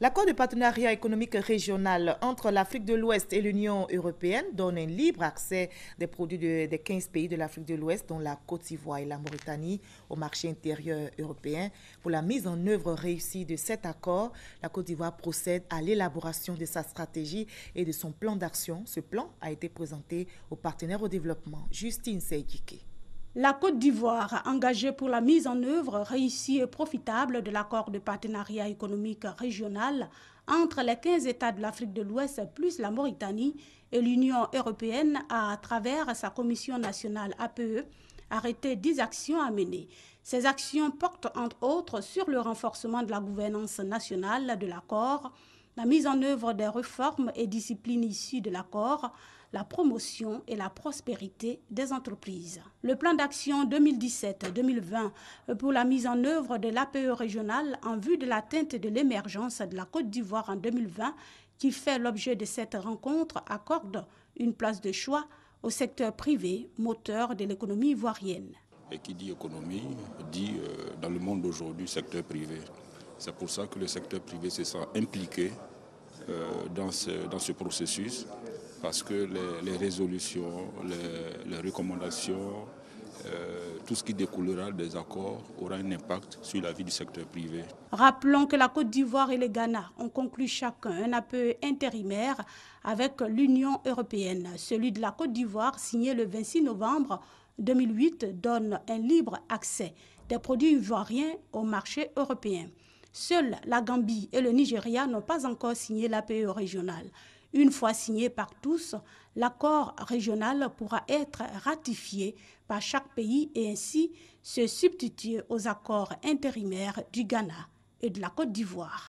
L'accord de partenariat économique régional entre l'Afrique de l'Ouest et l'Union européenne donne un libre accès des produits des 15 pays de l'Afrique de l'Ouest, dont la Côte d'Ivoire et la Mauritanie, au marché intérieur européen. Pour la mise en œuvre réussie de cet accord, la Côte d'Ivoire procède à l'élaboration de sa stratégie et de son plan d'action. Ce plan a été présenté aux partenaires au développement. Justine Seydjike. La Côte d'Ivoire, engagée pour la mise en œuvre réussie et profitable de l'accord de partenariat économique régional entre les 15 États de l'Afrique de l'Ouest plus la Mauritanie et l'Union européenne a, à travers sa commission nationale APE, arrêté 10 actions à mener. Ces actions portent entre autres sur le renforcement de la gouvernance nationale de l'accord, la mise en œuvre des réformes et disciplines issues de l'accord, la promotion et la prospérité des entreprises. Le plan d'action 2017-2020 pour la mise en œuvre de l'APE régionale en vue de l'atteinte de l'émergence de la Côte d'Ivoire en 2020, qui fait l'objet de cette rencontre, accorde une place de choix au secteur privé, moteur de l'économie ivoirienne. Et qui dit économie, dit dans le monde d'aujourd'hui secteur privé. C'est pour ça que le secteur privé se sent impliqué dans ce processus, parce que les résolutions, les recommandations, tout ce qui découlera des accords aura un impact sur la vie du secteur privé. Rappelons que la Côte d'Ivoire et le Ghana ont conclu chacun un APE intérimaire avec l'Union européenne. Celui de la Côte d'Ivoire, signé le 26 novembre 2008, donne un libre accès des produits ivoiriens au marché européen. Seuls la Gambie et le Nigeria n'ont pas encore signé l'APE régional. Une fois signé par tous, l'accord régional pourra être ratifié par chaque pays et ainsi se substituer aux accords intérimaires du Ghana et de la Côte d'Ivoire.